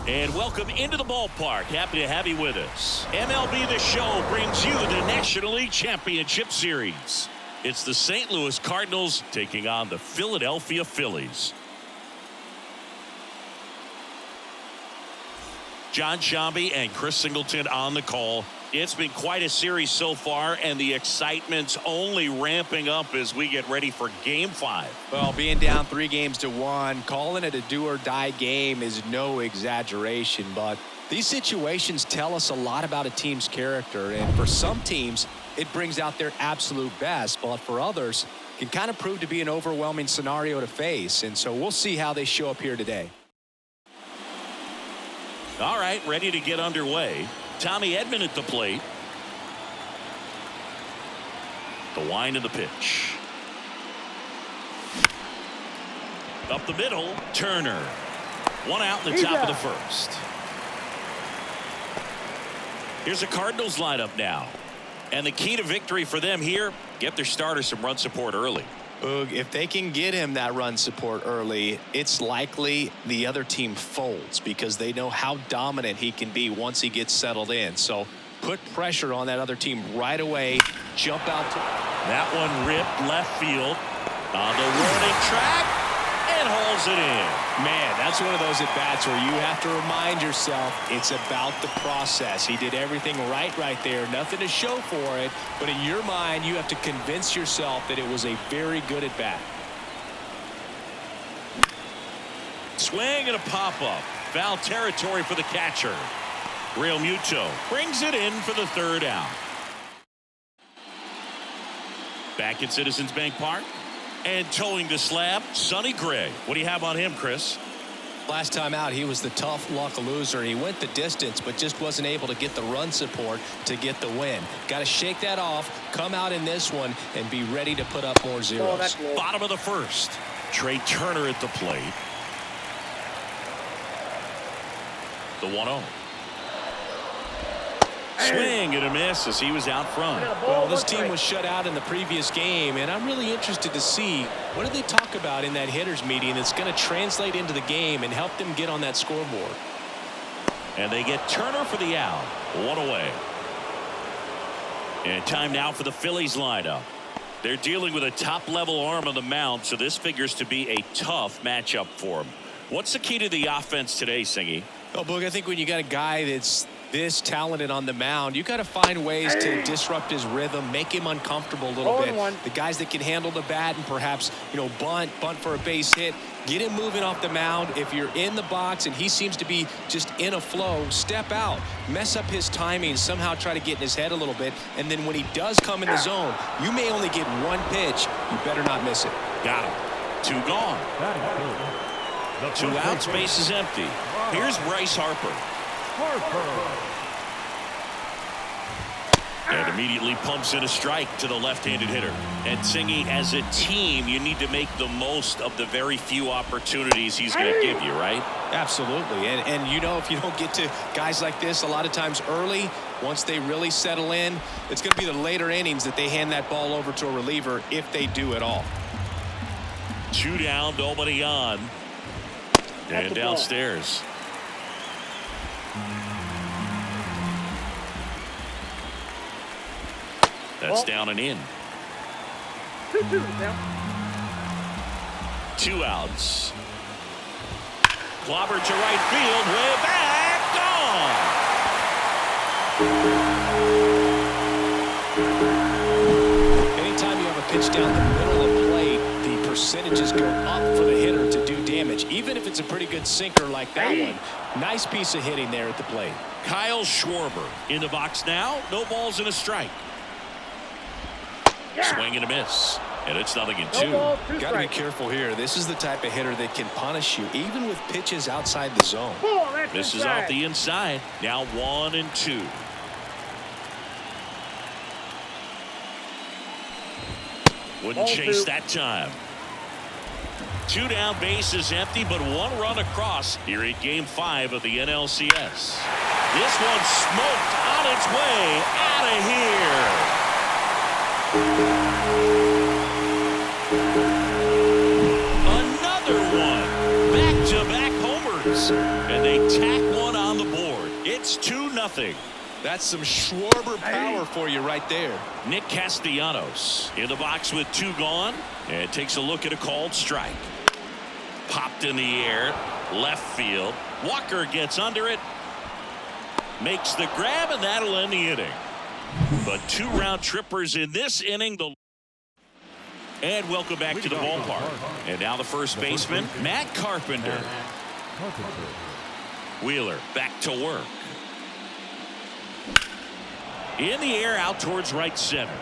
And welcome into the ballpark. Happy to have you with us. MLB The Show brings you the National League Championship Series. It's the St. Louis Cardinals taking on the Philadelphia Phillies. John Shambi and Chris Singleton on the call. It's been quite a series so far, and the excitement's only ramping up as we get ready for Game 5. Well, being down 3-1, calling it a do-or-die game is no exaggeration, but these situations tell us a lot about a team's character, and for some teams, it brings out their absolute best, but for others, it can kind of prove to be an overwhelming scenario to face, and so we'll see how they show up here today. All right, ready to get underway. Tommy Edman at the plate. The wind of the pitch. Up the middle, Turner. One out in the top of the first. Here's the Cardinals lineup now. And the key to victory for them here, get their starter some run support early. If they can get him that run support early, it's likely the other team folds because they know how dominant he can be once he gets settled in. So put pressure on that other team right away. Jump out. That one ripped left field on the warning track and hauls it in. Man, that's one of those at-bats where you have to remind yourself it's about the process. He did everything right there. Nothing to show for it. But in your mind, you have to convince yourself that it was a very good at-bat. Swing and a pop-up. Foul territory for the catcher. Real Muto brings it in for the third out. Back at Citizens Bank Park. And towing the slab, Sonny Gray. What do you have on him, Chris? Last time out, he was the tough luck loser. He went the distance, but just wasn't able to get the run support to get the win. Got to shake that off, come out in this one, and be ready to put up more zeros. Bottom of the first. Trey Turner at the plate. The 1-0. Swing and a miss as he was out front. Well, this team was shut out in the previous game, and I'm really interested to see what did they talk about in that hitters meeting that's going to translate into the game and help them get on that scoreboard. And they get Turner for the out. One away. And time now for the Phillies lineup. They're dealing with a top-level arm on the mound, so this figures to be a tough matchup for them. What's the key to the offense today, Singy? Well, Boog, I think when you got a guy that's this talented on the mound, you got to find ways to disrupt his rhythm, make him uncomfortable a little bit. The guys that can handle the bat and perhaps, bunt for a base hit, get him moving off the mound. If you're in the box and he seems to be just in a flow, step out, mess up his timing, somehow try to get in his head a little bit. And then when he does come in the zone, you may only get one pitch. You better not miss it. Got him. Two gone. 2 outs, base is empty. Here's Bryce Harper. And immediately pumps in a strike to the left-handed hitter. And Singy, as a team, you need to make the most of the very few opportunities he's going to give you, right? Absolutely. And if you don't get to guys like this a lot of times early, once they really settle in, it's going to be the later innings that they hand that ball over to a reliever if they do at all. 2 down, nobody on. And downstairs. That's down and in. 2 outs. Clobber to right field. Way back. Gone. Anytime you have a pitch down the middle of the plate, the percentages go up for the hitter to do damage, even if it's a pretty good sinker like that one. Nice piece of hitting there at the plate. Kyle Schwarber in the box now. No balls and a strike. Swing and a miss. And it's 0-2. Got to be careful here. This is the type of hitter that can punish you, even with pitches outside the zone. Misses off the inside. Now 1-2. Wouldn't chase that time. 2 down, base is empty, but 1 run across here in Game 5 of the NLCS. This one smoked on its way out of here. Another one. Back-to-back homers. And they tack one It's 2-0. That's some Schwarber power for you right there. Nick Castellanos in the box with 2 gone, and takes a look at a called strike. Popped in the air, left field. Walker gets under it, makes the grab, and that'll end the inning. But 2 round trippers in this inning. And welcome back to the ballpark. And now the first baseman, Matt Carpenter. Wheeler back to work. In the air, out towards right center.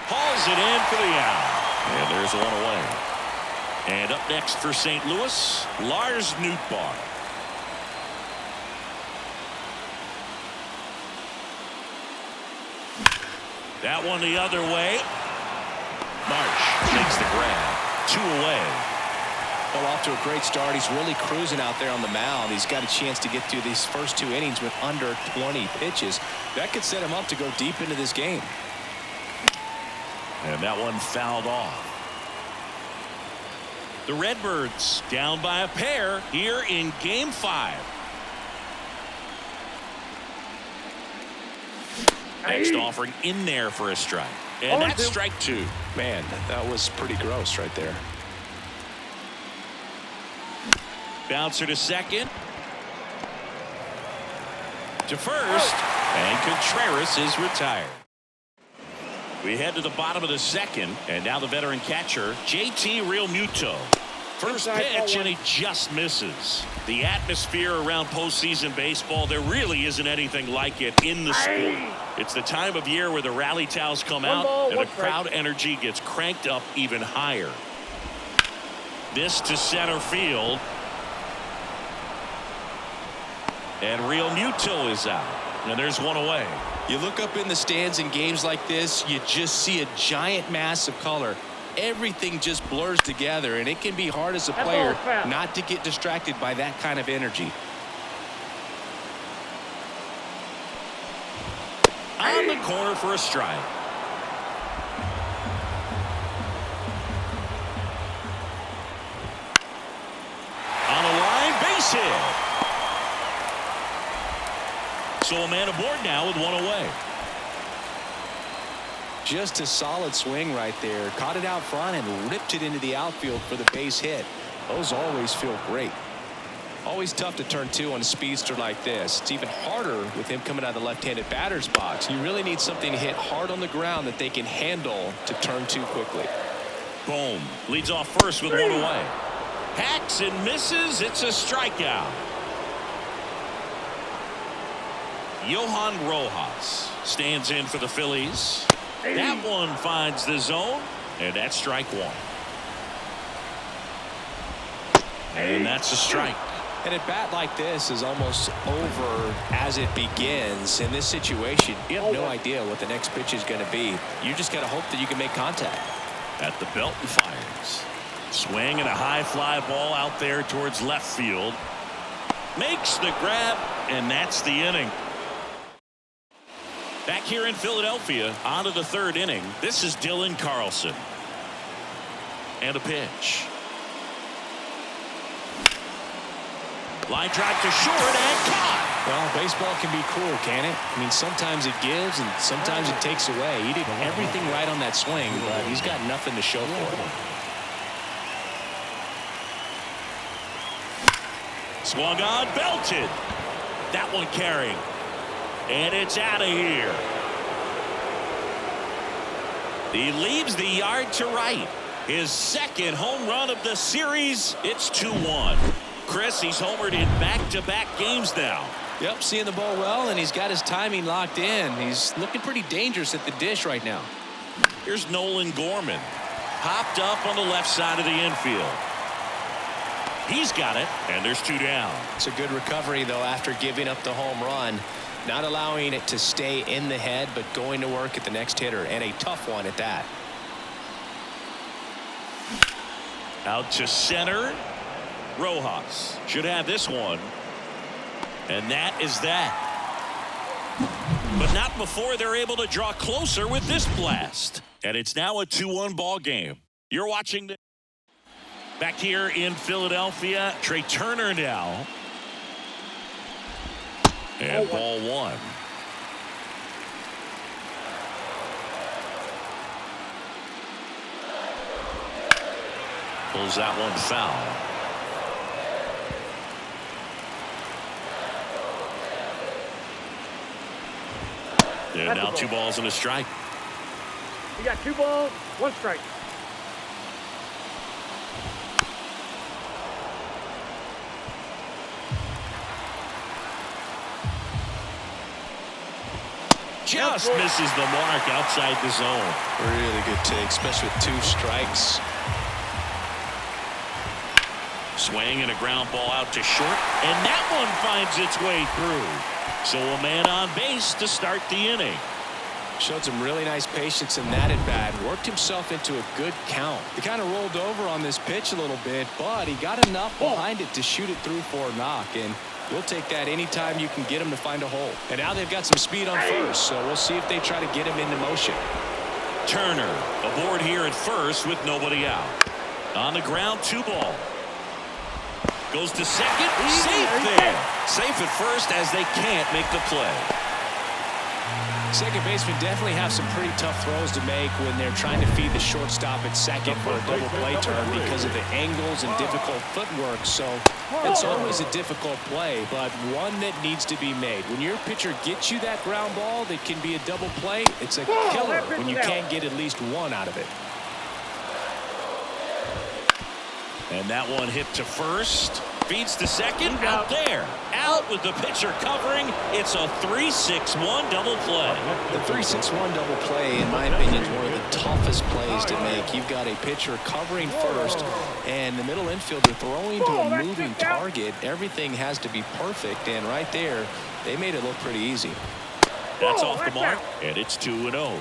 Hauls it in for the out. And there's one away. And up next for St. Louis, Lars Nootbaar. That one the other way. Marsh makes the grab. 2 away. Well, off to a great start. He's really cruising out there on the mound. He's got a chance to get through these first 2 innings with under 20 pitches. That could set him up to go deep into this game. And that one fouled off. The Redbirds down by a pair here in Game 5. Next offering in there for a strike. And that's strike 2. Man, that was pretty gross right there. Bouncer to second. To first. And Contreras is retired. We head to the bottom of the second. And now the veteran catcher, JT Realmuto. First pitch, and he just misses. The atmosphere around postseason baseball, there really isn't anything like it in the sport. It's the time of year where the rally towels come out and the crowd energy gets cranked up even higher. This to center field. And Realmuto is out. And there's one away. You look up in the stands in games like this, you just see a giant mass of color. Everything just blurs together, and it can be hard as a player not to get distracted by that kind of energy. On the corner for a strike. On a line, base hit. So a man aboard now with 1 away. Just a solid swing right there. Caught it out front and ripped it into the outfield for the base hit. Those always feel great. Always tough to turn 2 on a speedster like this. It's even harder with him coming out of the left-handed batter's box. You really need something to hit hard on the ground that they can handle to turn 2 quickly. Boom. Leads off first with 1 away. Hacks and misses. It's a strikeout. Johan Rojas stands in for the Phillies. That one finds the zone, and that's strike 1. And that's a strike. And a bat like this is almost over as it begins. In this situation, you have no idea what the next pitch is going to be. You just got to hope that you can make contact. At the belt and fires. Swing and a high fly ball out there towards left field. Makes the grab, and that's the inning. Back here in Philadelphia, on to the 3rd inning. This is Dylan Carlson. And a pitch. Line drive to short and caught. Well, baseball can be cruel, can it? I mean, sometimes it gives and sometimes it takes away. He did everything right on that swing, but he's got nothing to show for it. Swung on, belted. That one carrying. And it's out of here. He leaves the yard to right. His 2nd home run of the series. It's 2-1. Chris, he's homered in back-to-back games now. Yep, seeing the ball well, and he's got his timing locked in. He's looking pretty dangerous at the dish right now. Here's Nolan Gorman. Popped up on the left side of the infield. He's got it, and there's 2 down. It's a good recovery, though, after giving up the home run. Not allowing it to stay in the head, but going to work at the next hitter, and a tough one at that. Out to center. Rojas should have this one. And that is that. But not before they're able to draw closer with this blast. And it's now a 2-1 ball game. You're watching the Back here in Philadelphia, Trey Turner now. And ball one. Pulls that one foul. And now 2 balls and a strike. You got 2 balls, 1 strike. Just misses the mark outside the zone. Really good take, especially with 2 strikes. Swing and a ground ball out to short, and that one finds its way through. So a man on base to start the inning. Showed some really nice patience in that at bat. Worked himself into a good count. He kind of rolled over on this pitch a little bit, but he got enough behind it to shoot it through for a knock. And you'll take that anytime you can get him to find a hole. And now they've got some speed on first, so we'll see if they try to get him into motion. Turner aboard here at first with nobody out. On the ground, 2 ball. Goes to second. Safe there. Safe at first as they can't make the play. Second basemen definitely have some pretty tough throws to make when they're trying to feed the shortstop at second for a double play turn because of the angles and difficult footwork. So it's always a difficult play, but one that needs to be made. When your pitcher gets you that ground ball that can be a double play, it's a killer when you can't get at least 1 out of it. And that one hit to first. Feeds to second. Out there. Out with the pitcher covering. It's a 3-6-1 double play. The 3-6-1 double play, in my opinion, is one of the toughest plays to make. You've got a pitcher covering first and the middle infielder throwing to a moving target. Everything has to be perfect, and right there, they made it look pretty easy. That's off the mark, and it's 2-0.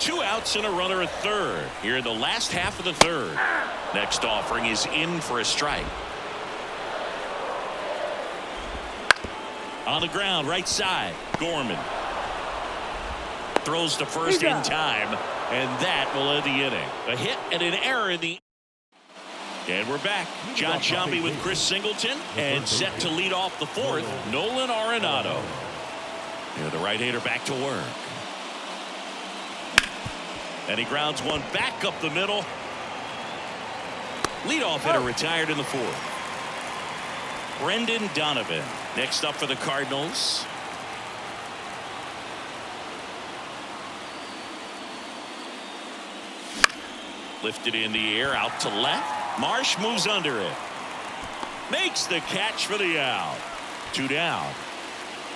2 outs and a runner at third here in the last half of the third. Next offering is in for a strike. On the ground, right side, Gorman. Throws to first in time, and that will end the inning. A hit and an error in the... And we're back. John Sciambi with Chris Singleton, and set to lead off the 4th, Nolan Arenado. And the right-hander back to work. And he grounds one back up the middle. Leadoff hitter retired in the 4th. Brendan Donovan next up for the Cardinals. Lifted in the air out to left. Marsh moves under it. Makes the catch for the out. 2 down.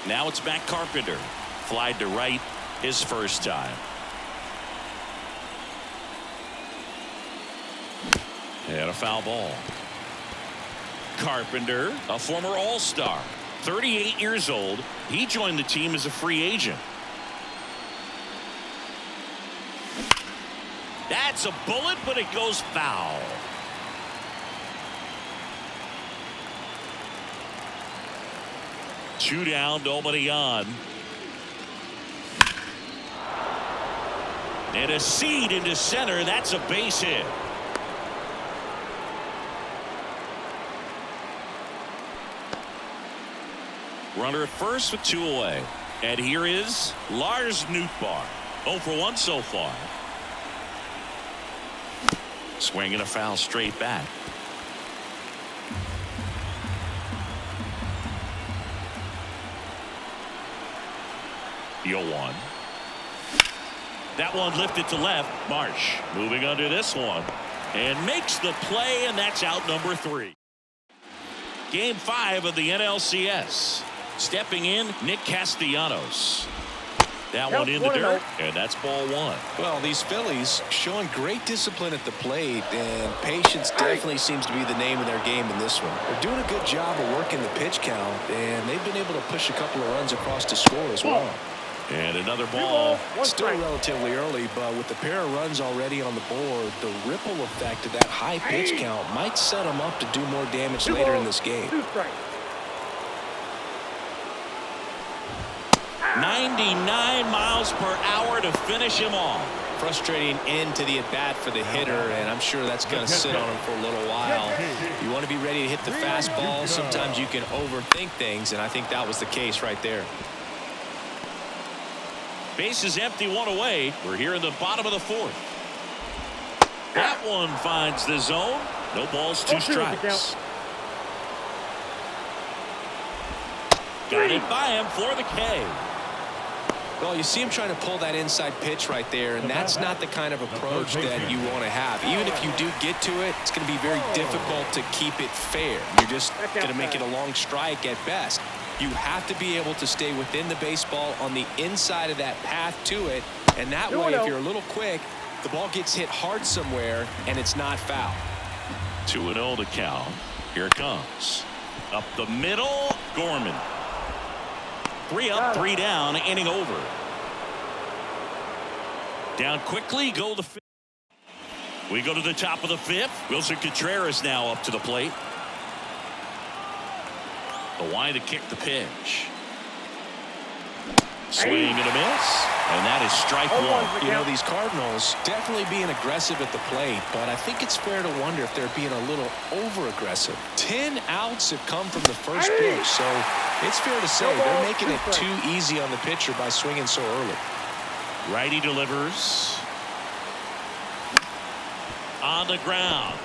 Now it's back Carpenter. Flied to right his first time. And a foul ball. Carpenter, a former All-Star, 38 years old. He joined the team as a free agent. That's a bullet, but it goes foul. Two down, nobody on. And a seed into center. That's a base hit. Runner at first with 2 away. And here is Lars Nootbaar. 0 for 1 so far. Swinging a foul straight back. The 0-1. That one lifted to left. Marsh moving under this one. And makes the play, and that's out number 3. Game 5 of the NLCS. Stepping in, Nick Castellanos. That one in the dirt, and that's ball 1. Well, these Phillies showing great discipline at the plate, and patience definitely seems to be the name of their game in this one. They're doing a good job of working the pitch count, and they've been able to push a couple of runs across to score as well. And another ball. Still relatively early, but with the pair of runs already on the board, the ripple effect of that high pitch count might set them up to do more damage later in this game. 99 miles per hour to finish him off. frustrating end to the at-bat for the hitter, and I'm sure that's going to sit on him for a little while. You want to be ready to hit the fastball. Sometimes you can overthink things, and I think that was the case right there. Base is empty, one away. We're here in the bottom of the fourth. That one finds the zone. No balls, 2 strikes. Got it by him for the K. Well, you see him trying to pull that inside pitch right there, and that's not the kind of approach that you want to have. Even if you do get to it, it's going to be very difficult to keep it fair. You're just going to make it a long strike at best. You have to be able to stay within the baseball on the inside of that path to it, and that way, if you're a little quick, the ball gets hit hard somewhere, and it's not foul. 2-0 to count. Here it comes. Up the middle, Gorman. 3 up, 3 down, inning over. Down quickly, go the 5th. We go to the top of the 5th. Wilson Contreras now up to the plate. The wide to kick the pitch. Swing and a miss. And that is strike 1. You know, these Cardinals definitely being aggressive at the plate, but I think it's fair to wonder if they're being a little over-aggressive. 10 outs have come from the first pitch, so it's fair to say they're making it too easy on the pitcher by swinging so early. Righty delivers. On the ground.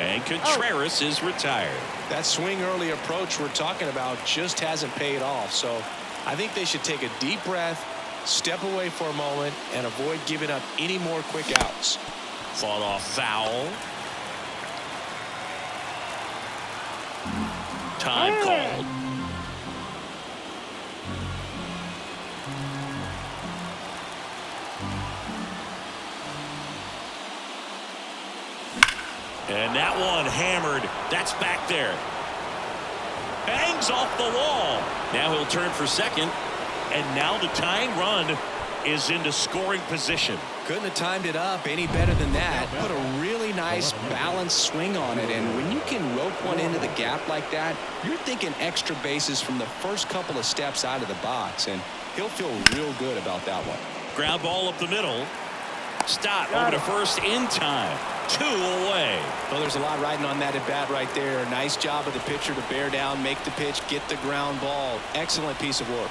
And Contreras is retired. That swing early approach we're talking about just hasn't paid off, so I think they should take a deep breath, step away for a moment, and avoid giving up any more quick outs. Fought off foul. Time called. And that one hammered. That's back there. Bangs off the wall. Now he'll turn for second. And now the tying run is into scoring position. Couldn't have timed it up any better than that. Put a really nice balanced swing on it. And when you can rope one into the gap like that, you're thinking extra bases from the first couple of steps out of the box. And he'll feel real good about that one. Ground ball up the middle. Stop over to first in time. 2 away. Well, there's a lot riding on that at bat right there. Nice job of the pitcher to bear down, make the pitch, get the ground ball. Excellent piece of work.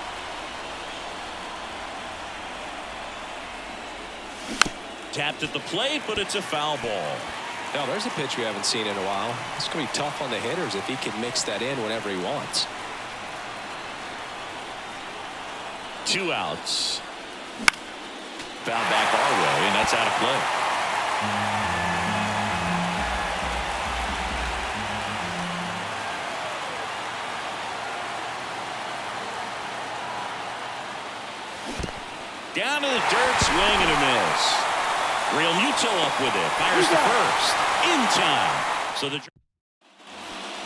Tapped at the plate, but it's a foul ball. Now, there's a pitch we haven't seen in a while. It's going to be tough on the hitters if he can mix that in whenever he wants. 2 outs. Foul back our way, and that's out of play. Down to the dirt, swing and a miss. Real Muto up with it, fires to first, in time. So the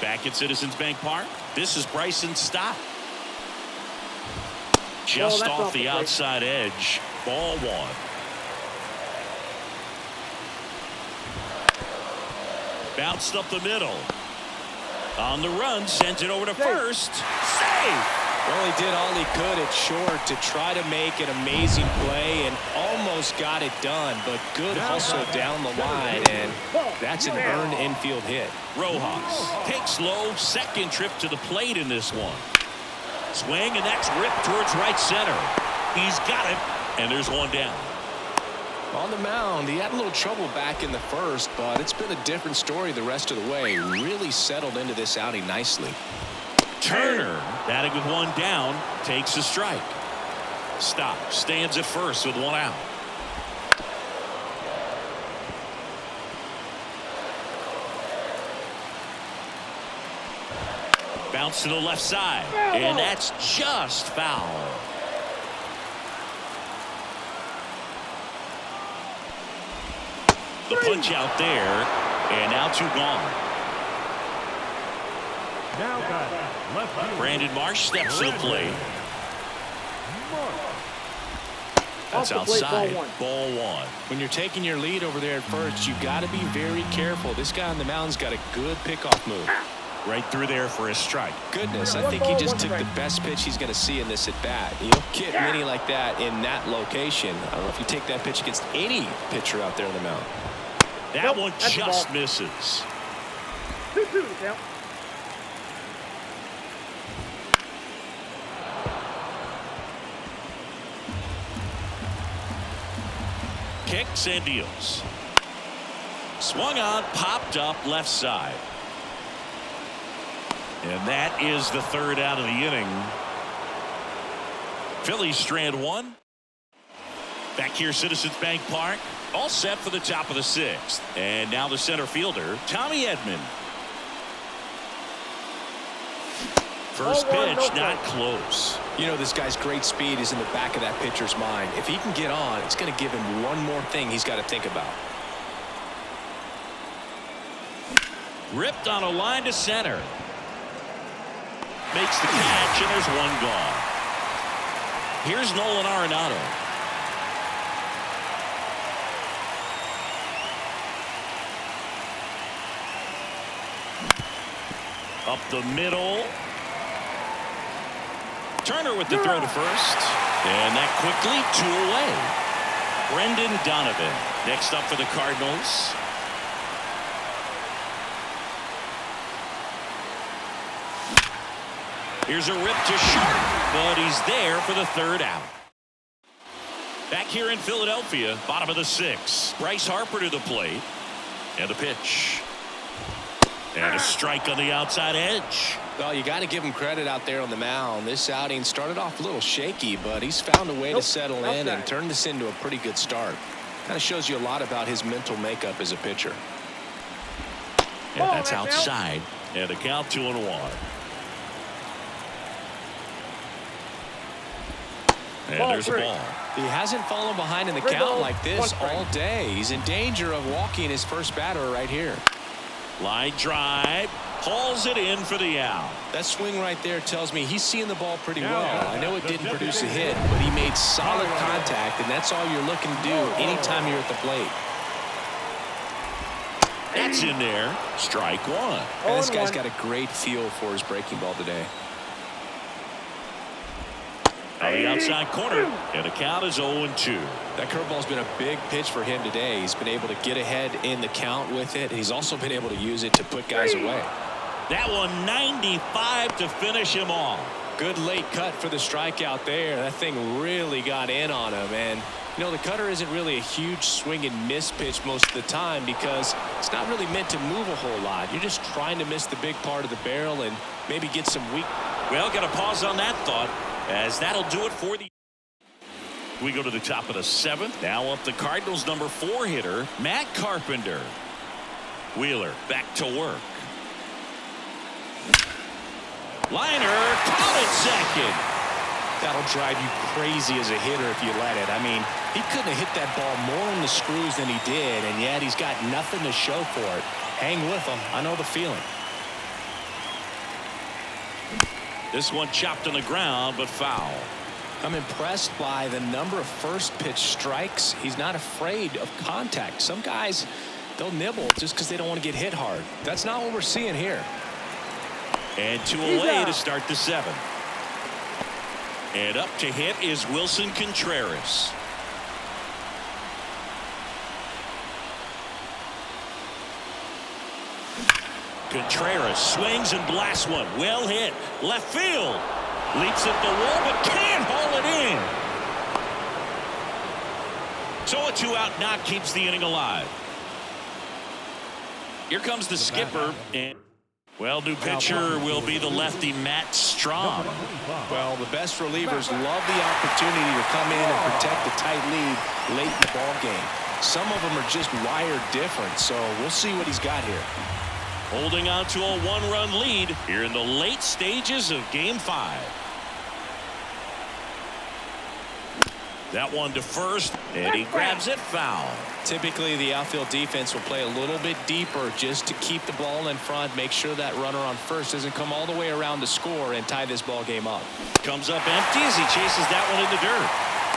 back at Citizens Bank Park. This is Bryson Stott. Just off the outside edge. Ball 1. Bounced up the middle. On the run, sends it over to first. Safe. Well, he did all he could at short to try to make an amazing play and almost got it done, but good hustle down the line, and that's an earned infield hit. Rojas takes low, second trip to the plate in this one. Swing, and that's ripped towards right center. He's got it, and there's one down. On the mound, he had a little trouble back in the first, but it's been a different story the rest of the way. Really settled into this outing nicely. Turner, batting with 1 down, takes a strike. Stop, stands at first with 1 out. Bounce to the left side, and that's just foul. The punch out there, and now 2 gone. Brandon Marsh steps to the plate. That's outside. Ball 1. When you're taking your lead over there at first, you've got to be very careful. This guy on the mound's got a good pickoff move. Right through there for a strike. Goodness, I think he just took the best pitch he's going to see in this at bat. You don't get many like that in that location. I don't know if you take that pitch against any pitcher out there on the mound. That one just misses. 2-2 count. Kicks and deals. Swung on, popped up left side. And that is the third out of the inning. Phillies strand one. Back here, Citizens Bank Park. All set for the top of the sixth. And now the center fielder, Tommy Edman. First pitch, not close. You know, this guy's great speed is in the back of that pitcher's mind. If he can get on, it's going to give him one more thing he's got to think about. Ripped on a line to center. Makes the catch, and there's one gone. Here's Nolan Arenado. Up the middle. Turner with the throw to first. And that quickly 2 away. Brendan Donovan next up for the Cardinals. Here's a rip to short, but he's there for the third out. Back here in Philadelphia, bottom of the sixth. Bryce Harper to the plate. And a pitch. And a strike on the outside edge. Well, you got to give him credit out there on the mound. This outing started off a little shaky, but he's found a way to settle in and turn this into a pretty good start. Kind of shows you a lot about his mental makeup as a pitcher. And that's outside. And a count 2-1. And there's a ball. He hasn't fallen behind in the count like this all day. He's in danger of walking his first batter right here. Line drive. Hauls it in for the out. That swing right there tells me he's seeing the ball pretty well. I know it didn't produce a hit, but he made solid contact, and that's all you're looking to do anytime you're at the plate. That's in there. Strike one. And this guy's got a great feel for his breaking ball today. On the outside corner, and the count is 0-2. That curveball's been a big pitch for him today. He's been able to get ahead in the count with it, and he's also been able to use it to put guys away. That one 95 to finish him off. Good late cut for the strikeout there. That thing really got in on him. And, you know, the cutter isn't really a huge swing and miss pitch most of the time because it's not really meant to move a whole lot. You're just trying to miss the big part of the barrel and maybe get some weak. Well, got to pause on that thought, as that'll do it for the. We go to the top of the seventh. Now up the Cardinals' number 4 hitter, Matt Carpenter. Wheeler back to work. Liner, caught at second. That'll drive you crazy as a hitter if you let it. I mean, he couldn't have hit that ball more on the screws than he did, and yet he's got nothing to show for it. Hang with him. I know the feeling. This one chopped on the ground, but foul. I'm impressed by the number of first pitch strikes. He's not afraid of contact. Some guys, they'll nibble just because they don't want to get hit hard. That's not what we're seeing here. And 2 away to start the 7th. And up to hit is Wilson Contreras. Contreras swings and blasts one. Well hit. Left field. Leaps at the wall, but can't haul it in. So a 2-out knock keeps the inning alive. Here comes the skipper. And, well, new pitcher will be the lefty Matt Strom. Well, the best relievers love the opportunity to come in and protect the tight lead late in the ball game. Some of them are just wired different, so we'll see what he's got here. Holding on to a 1-run lead here in the late stages of Game 5. That one to first, and he grabs it foul. Typically, the outfield defense will play a little bit deeper just to keep the ball in front, make sure that runner on first doesn't come all the way around to score and tie this ball game up. Comes up empty as he chases that one in the dirt.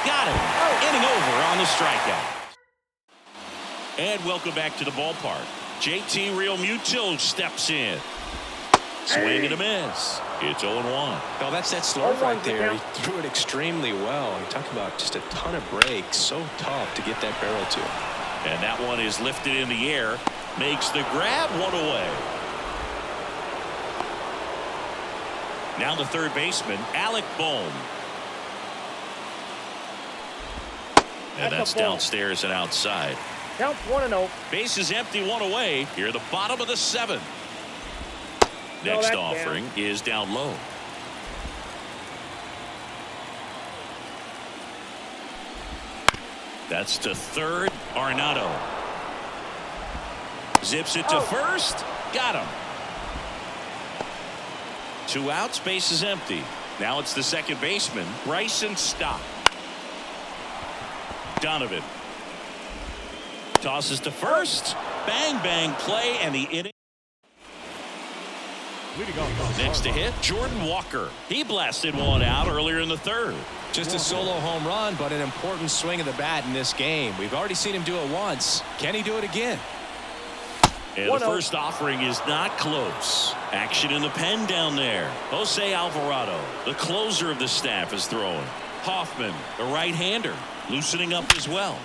Got him. Inning over on the strikeout. And welcome back to the ballpark. JT Realmuto steps in. Swing and a miss. It's 0-1. Well, that's that slurve right there. He threw it extremely well. You talk about just a ton of breaks. So tough to get that barrel to. And that one is lifted in the air. Makes the grab, one away. Now the third baseman, Alec Bohm. And that's downstairs and outside. Counts 1-0. Base is empty, one away. Here at the bottom of the seventh. Next offering is down low. That's to third. Arenado zips it to first. Got him. 2 outs. Base is empty. Now it's the second baseman, Bryson Stott. Donovan tosses to first. Bang bang play, and the inning. Next to hit, Jordan Walker. He blasted one out earlier in the third. Just a solo home run, but an important swing of the bat in this game. We've already seen him do it once. Can he do it again? And the first offering is not close. Action in the pen down there. Jose Alvarado, the closer of the staff, is throwing. Hoffman, the right-hander, loosening up as well.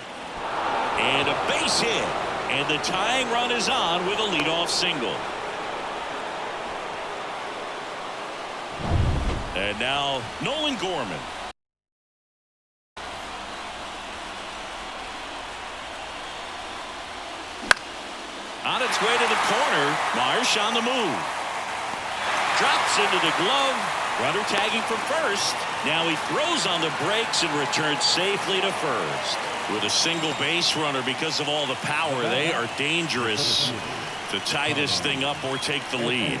And a base hit. And the tying run is on with a leadoff single. And now Nolan Gorman. On its way to the corner. Marsh on the move. Drops into the glove. Runner tagging from first. Now he throws on the brakes and returns safely to first. With a single base runner, because of all the power, they are dangerous to tie this thing up or take the lead.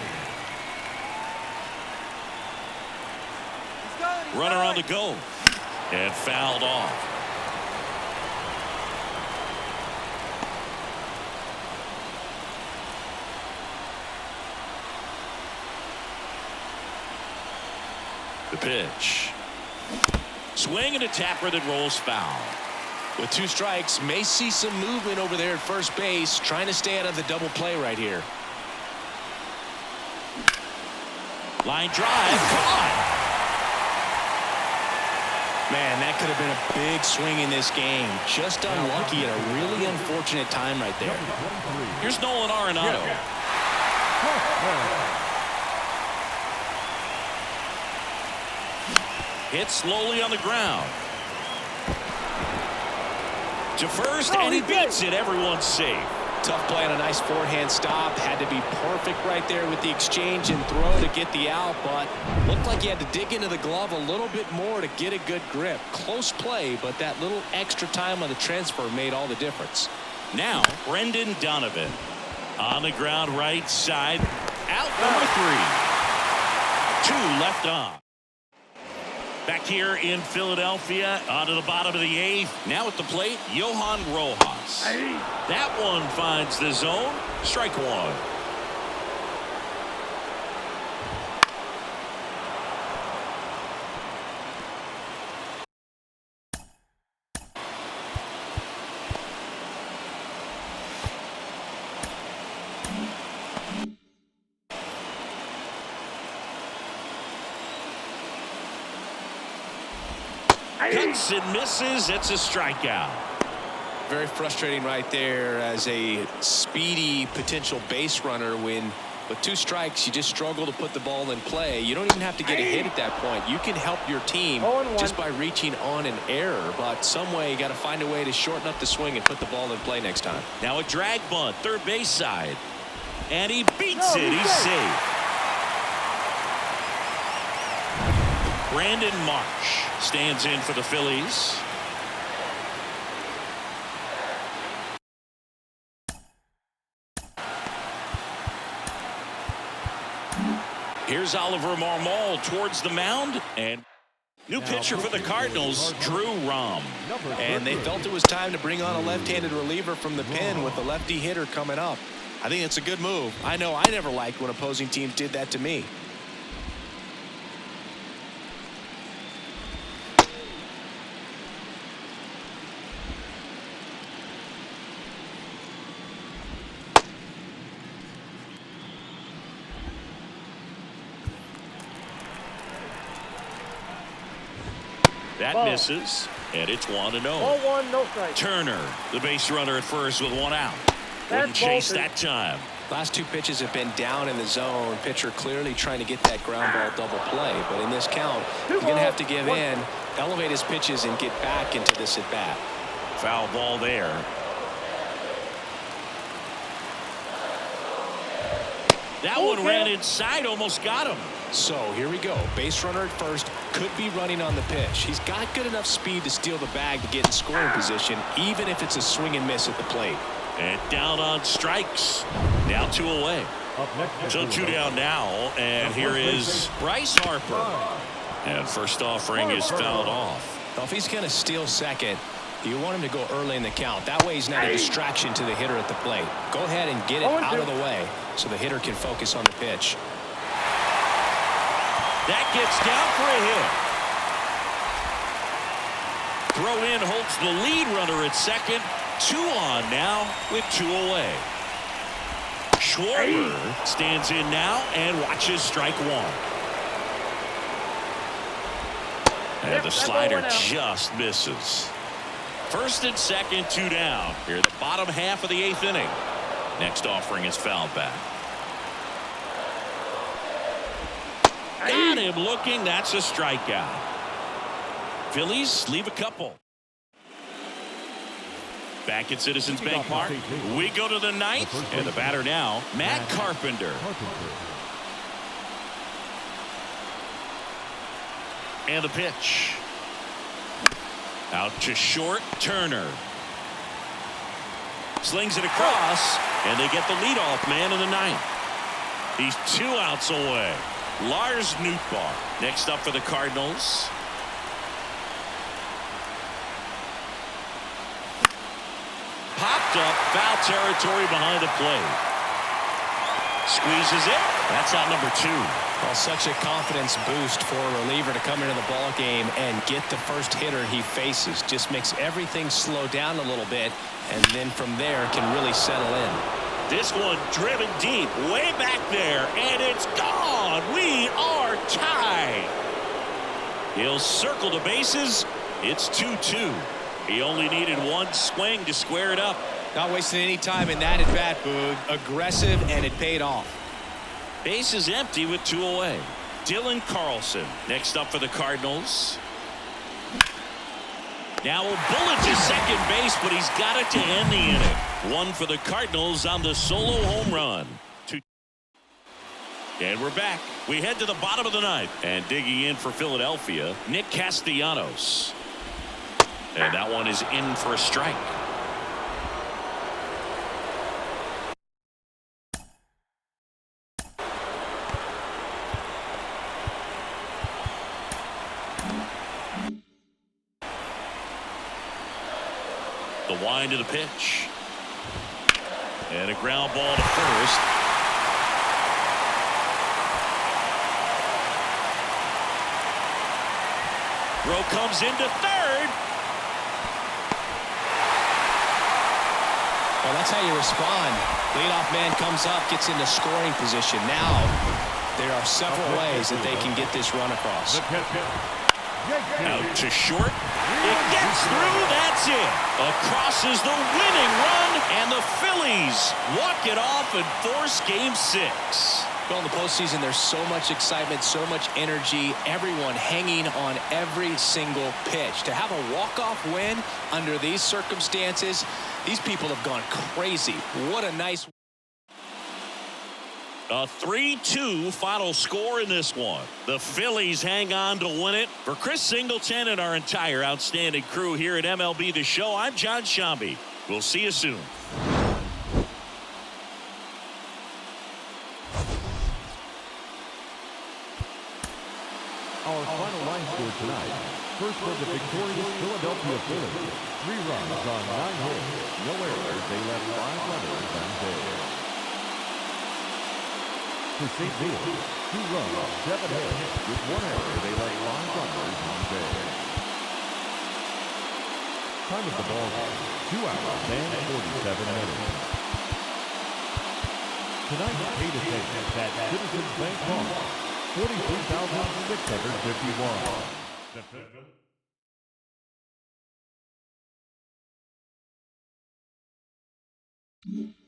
Runner on the go. And fouled off. The pitch. Swing and a tapper that rolls foul. With 2 strikes, may see some movement over there at first base, trying to stay out of the double play right here. Line drive. Caught. Man, that could have been a big swing in this game. Just unlucky at a really unfortunate time right there. Here's Nolan Arenado. Hit slowly on the ground. To first, and he beats it. Everyone's safe. Tough play on a nice forehand stop. Had to be perfect right there with the exchange and throw to get the out, but looked like he had to dig into the glove a little bit more to get a good grip. Close play, but that little extra time on the transfer made all the difference. Now, Brendan Donovan. On the ground right side. Out number 3. 2 left on. Back here in Philadelphia, onto the bottom of the 8th. Now at the plate, Johan Rojas. That one finds the zone. Strike 1. Cuts and misses. It's a strikeout. Very frustrating right there as a speedy potential base runner when with 2 strikes you just struggle to put the ball in play. You don't even have to get a hit at that point. You can help your team just by reaching on an error, but some way you got to find a way to shorten up the swing and put the ball in play next time. Now a drag bunt, third base side, and he beats it. He's safe. Brandon Marsh stands in for the Phillies. Here's Oliver Marmol towards the mound, and new pitcher for the Cardinals, Drew Rom. And they felt it was time to bring on a left-handed reliever from the pen with the lefty hitter coming up. I think it's a good move. I know I never liked when opposing teams did that to me. That Ball. misses, and it's 1-0. Ball one, no strike. Turner, the base runner at first with one out. Wouldn't That's ball chase two. that time. Last two pitches have been down in the zone. Pitcher clearly trying to get that ground ball double play. But in this count, he's going to have to give in, elevate his pitches, and get back into this at bat. Foul ball there. That one ran inside, almost got him. So here we go. Base runner at first, could be running on the pitch. He's got good enough speed to steal the bag to get in scoring position, even if it's a swing and miss at the plate. And down on strikes. Now 2 away. So 2 down now, and here is Bryce Harper. And first offering is fouled off. Well, if he's going to steal second, you want him to go early in the count. That way he's not a distraction to the hitter at the plate. Go ahead and get it out of the way so the hitter can focus on the pitch. That gets down for a hit. Throw in holds the lead runner at second. 2 on now with 2 away. Schwarber stands in now and watches strike one. And the slider just misses. First and second, 2 down. Here in the bottom half of the 8th inning. Next offering is fouled back. Got him looking. That's a strikeout. Phillies leave a couple. Back at Citizens Bank Park. We go to the 9th. And the batter now, Matt Carpenter. And the pitch. Out to short, Turner. Slings it across, and they get the leadoff man in the 9th. He's 2 outs away. Lars Nootbaar next up for the Cardinals. Popped up, foul territory behind the plate. Squeezes it. That's out number 2. Well, such a confidence boost for a reliever to come into the ball game and get the first hitter he faces. Just makes everything slow down a little bit, and then from there can really settle in. This one driven deep, way back there, and it's gone. We are tied. He'll circle the bases. It's 2-2. He only needed 1 swing to square it up. Not wasting any time in that at bat, Boog. Aggressive, and it paid off. Base is empty with 2 away. Dylan Carlson next up for the Cardinals. Now a bullet to second base, but he's got it to end the inning. 1 for the Cardinals on the solo home run. And we're back. We head to the bottom of the 9th. And digging in for Philadelphia, Nick Castellanos. And that one is in for a strike. The wind to the pitch. And a ground ball to first. Throw comes into third. Well, that's how you respond. Leadoff man comes up, gets into scoring position. Now, there are several ways that they can get this run across. Out to short. It gets through. That's it. Across is the winning run, and the Phillies walk it off and force Game 6. Well, in the postseason, there's so much excitement, so much energy, everyone hanging on every single pitch. To have a walk-off win under these circumstances, these people have gone crazy. What a nice. A 3-2 final score in this one. The Phillies hang on to win it. For Chris Singleton and our entire outstanding crew here at MLB The Show, I'm John Shambi. We'll see you soon. Our final line score tonight. First for the victorious Philadelphia Phillies. 3 runs on 9 hits. No errors. They left 5 runners on base. For St. Louis, 2 runs, 7 hits. With 1 error, they left 5 runners on base. Time of the ball game, 2 hours and 47 minutes. Tonight, pay to take at Citizens Bank Park. 43,651. 2.